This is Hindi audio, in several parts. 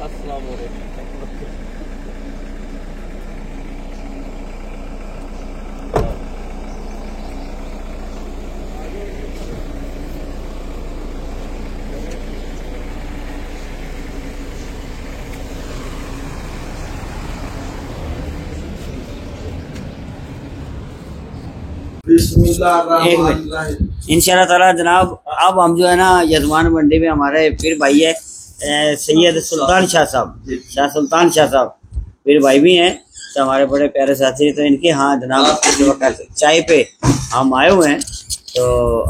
अस्सलाम वालेकुम। इंशाल्लाह ताला जनाब, अब हम जो है ना यजमान मंडी में हमारे पीर भाई है सैयद सुल्तान शाह साहब, शाह सुल्तान शाह साहब पीर भाई भी हैं, तो हमारे बड़े प्यारे साथी, तो इनके हाँ जनाब चाय पे हम आए हुए हैं। तो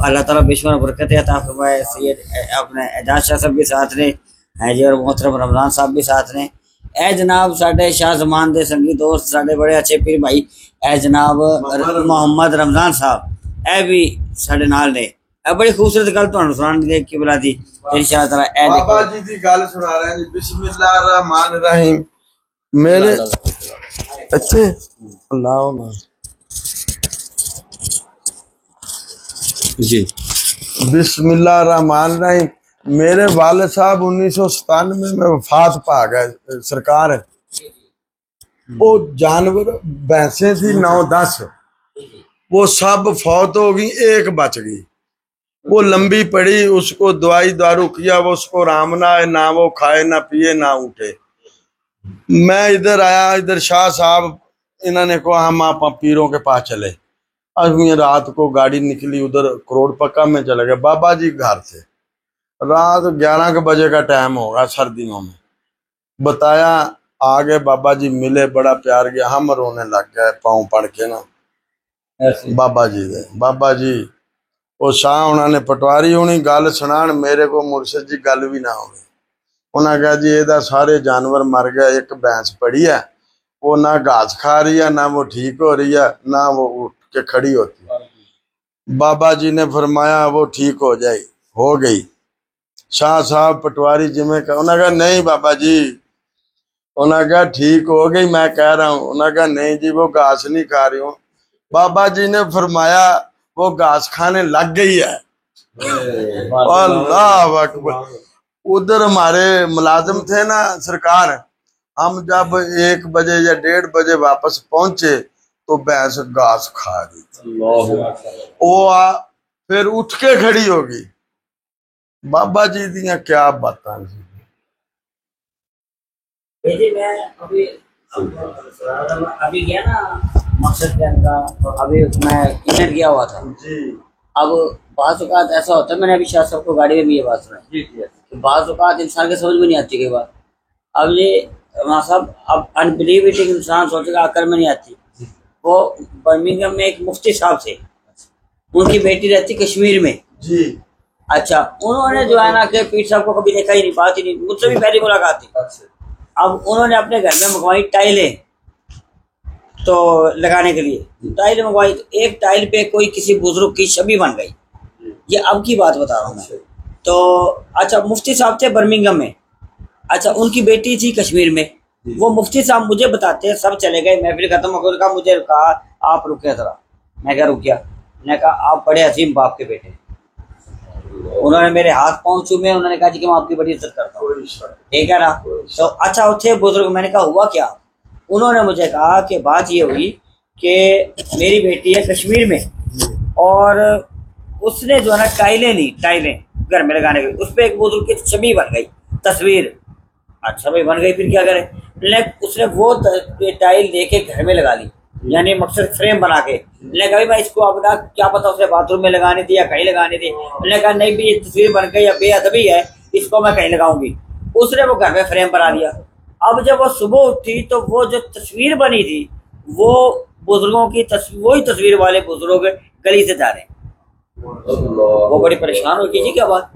अल्लाह ताला बेशुमार बरकत अता फरमाए। सैयद अपने एजाज शाह साहब भी साथ ने है जी, और मोहतरम रमजान साहब भी साथ ने। ए जनाब साडे शाह जमान दे संगी दोस्त, साडे बड़े अच्छे पीर भाई ए जनाब मोहम्मद रमजान साहब ए भी साडे नाल ने। ए बड़ी खूबसूरत गल तुहानू सुनाणगे कि बुला दी इंशाअल्लाह ताला। ए बाबा जी दी गल सुना रहे हैं जी। बिस्मिल्लाह रहमान रहीम। मेरे अच्छे अल्लाह जी बिस्मिल्लाह रहमान रहीम। मेरे वालिद साहब 1997 में वफात पा गए सरकार। वो जानवर भैंसे थी 9-10, वो सब फौत हो गई, एक बच गई। वो लंबी पड़ी, उसको दवाई दारू किया, वो उसको आराम ना आए, ना वो खाए ना पिए ना उठे। मैं इधर आया, इधर शाह साहब इन्होंने कहा हम आप पीरों के पास चले। आज रात को गाड़ी निकली, उधर करोड़ पक्का में चले गए बाबा जी घर से। रात 11 बजे का टाइम होगा सर्दियों में। बताया आगे बाबा जी मिले, बड़ा प्यार किया, हम रोने लग गए पाँव पड़ के ना बाबा जी दे। बाबा जी वो शाह उन्होंने पटवारी होनी गल सुनान, मेरे को मुर्शद जी गल भी ना हो। उन्हें कहा जी एदा सारे जानवर मर गए, एक भैंस पड़ी है, वो ना घास खा रही है, ना वो ठीक हो रही है, ना वो उठ के खड़ी होती है। बाबा जी ने फरमाया वो ठीक हो जाए, हो गई। शाह साहब पटवारी जिम्मे का, उन्हें कहा नहीं बाबा जी, उन्हें कहा ठीक हो गई, मैं कह रहा हूँ। उन्हें कहा नहीं जी वो घास नहीं खा रही हूँ। बाबा जी ने फरमाया वो घास खाने लग गई है। अल्लाह अकबर। उधर हमारे मुलाजिम थे ना सरकार, हम जब 1 बजे या 1:30 बजे वापस पहुंचे तो भैंस घास खा रही थी। वो फिर उठ के खड़ी होगी। बाबा जी दिया क्या बात। अभी गया ना मकसद के अंदर, तो अभी मैं इधर गया हुआ था जी। अब बाज़ औक़ात ऐसा होता है, मैंने अभी शाह साहब को गाड़ी में भी ये बात सुनाई कि बाज़ औक़ात इंसान के समझ में नहीं आती। कई बार अब ये वहाँ साहब, अब अनबिलीवेबल इंसान सोचेगा अकल में नहीं आती। वो बर्मिंघम में एक मुफ्ती साहब थे, उनकी बेटी रहती कश्मीर में जी। अच्छा, उन्होंने जो है ना कि पीर साहब को कभी देखा ही नहीं, बात ही नहीं, मुझसे भी पहली मुलाकात थी। अब उन्होंने अपने घर में मंगवाई टाइलें, तो लगाने के लिए टाइल मंगवाई, तो एक टाइल पे कोई किसी बुजुर्ग की छवि बन गई। ये अब की बात बता रहा हूँ मैं। तो अच्छा, मुफ्ती साहब थे बर्मिंघम में, अच्छा उनकी बेटी थी कश्मीर में। वो मुफ्ती साहब मुझे बताते हैं, सब चले गए, महफिल खत्म हो गई, मुझे कहा आप रुके जरा। मैं क्या रुक गया, मैंने कहा आप बड़े अजीम बाप के बेटे। उन्होंने मेरे हाथ पाँव चूमे, उन्होंने कहा जी कि मैं आपकी बड़ी इज्जत करता हूँ, ठीक है ना। तो अच्छा थे बुजुर्ग, मैंने कहा हुआ क्या। उन्होंने मुझे कहा कि बात ये हुई कि मेरी बेटी है कश्मीर में, और उसने जो है ना टाइलें ली, टाइलें घर में लगाने गई, उस पर एक बुजुर्ग की छवि बन गई, तस्वीर। अच्छा भाई बन गई, फिर क्या करे। उसने वो टाइल लेके घर में लगा ली, यानी मकसद फ्रेम बना के। मैंने कहा मैं इसको अब ना क्या पता उसने बाथरूम में लगाने दी या कहीं लगाने दी। मैंने कहा नहीं भी ये तस्वीर बन गई या बेअदबी है, इसको मैं कहीं लगाऊंगी। उसने वो घर में फ्रेम बना दिया। अब जब वो सुबह उठी तो वो जो तस्वीर बनी थी, वो बुजुर्गों की तस्वीर, वही तस्वीर वाले बुजुर्ग गली से जा रहे हैं। वो बड़ी परेशान हो गई, क्या बात।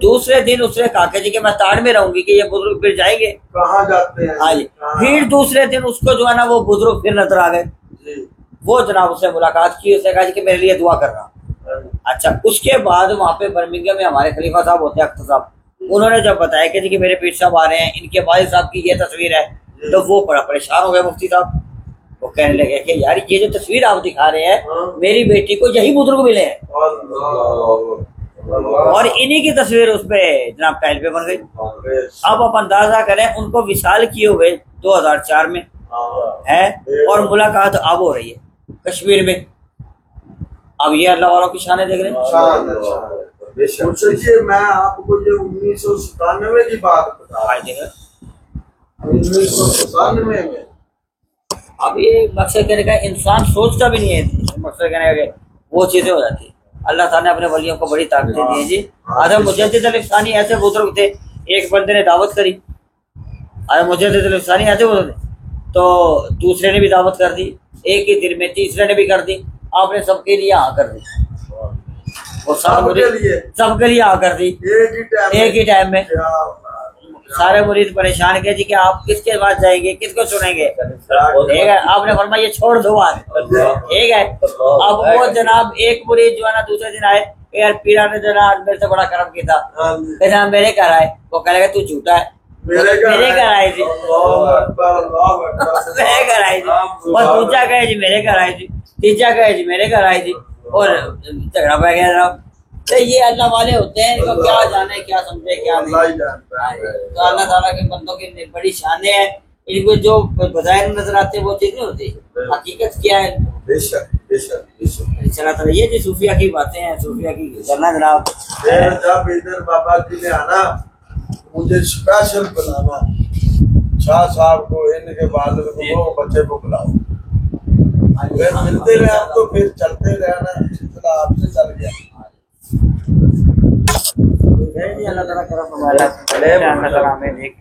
दूसरे दिन उसने कहा जी कि मैं ताड़ में रहूंगी कि ये बुजुर्ग फिर जाएंगे कहाँ जाते हैं। हाँ जी। फिर दूसरे दिन उसको जो है ना वो बुजुर्ग फिर नजर आ गए। वो जनाब उससे मुलाकात की, उसने कहा जी कि मेरे लिए दुआ करना। अच्छा, उसके बाद वहाँ पे बर्मिंघम में हमारे खलीफा साहब होते हैं, अख्तर साहब, उन्होंने जब बताया कि जी कि मेरे पीर साहब आ रहे हैं, इनके वालिद साहब की ये तस्वीर है, तो वो बड़ा परेशान हो गए मुफ्ती साहब। वो कहने लगे कि यार ये जो तस्वीर आप दिखा रहे हैं, मेरी बेटी को यही बुजुर्ग मिले हैं। और इन्हीं की तस्वीर उस पे जनाब टाइल पे बन गई। अब आप अंदाजा करें, उनको विशाल किए हुए 2004 में है और मुलाकात अब हो रही है कश्मीर में। अब ये अल्लाह वालों की शान देख रहे हैं। सोचिए, मैं आपको ये 1997 की बात बता रहा हूं। 1997 में अब ये मकसद कहने का, इंसान सोचता भी नहीं है, मकसद कहने का वो चीजें हो जाती है। अल्लाह ताला ने अपने वलियों को बड़ी ताकतें दी हैं जी। आदम मुजद्दिद अल-इफ्सानी ऐसे बुजुर्ग थे, एक बंदे ने दावत करी, आदम मुजद्दिद अल-इफ्सानी ऐसे बुजुर्ग थे, तो दूसरे ने भी दावत कर दी, एक ही दिन में तीसरे ने भी कर दी, आपने सबके लिए हाँ कर दी, वो सबके लिए हाँ कर दी एक ही टाइम में। सारे मुरीद परेशान किए जी कि आप किसके पास जाएंगे, किसको सुनेंगे। ठीक है, आपने फरमाया ये छोड़ दो बात, ठीक है। अब वो जनाब एक मुरीद जो है ना दूसरे दिन आए, यार पीरा ने जो ना आज मेरे से बड़ा करम किया था, कहना मेरे घर आए, वो कह रहा तू झूठा है, मेरे घर आए जी, मेरे घर आए जी, और दूसरा कहे जी मेरे घर आए जी, तीसरा कहे जी मेरे घर आए जी, और झगड़ा पै गया जनाब। तो ये अल्लाह वाले होते हैं, इनको क्या जाने क्या समझे क्या नहीं। तो अल्लाह ताला के बंदों की बड़ी शानें हैं, इनको जो बजाय नजर आते हैं वो चीज नहीं होती, हकीकत क्या है। चला ये जी सूफिया की बातें हैं, सूफिया की करना जनाब। जब इधर बाबा जी ने आना, मुझे स्पेशल बुलाना, शाह साहब को, इनके बाद बच्चे को बुलाओ, फिर मिलते रहे आपको, फिर चलते रहना, सिलसिला आपसे चल गया। अल्लाह ताला करम फरमाए, अल्लाह ताला हमें नेक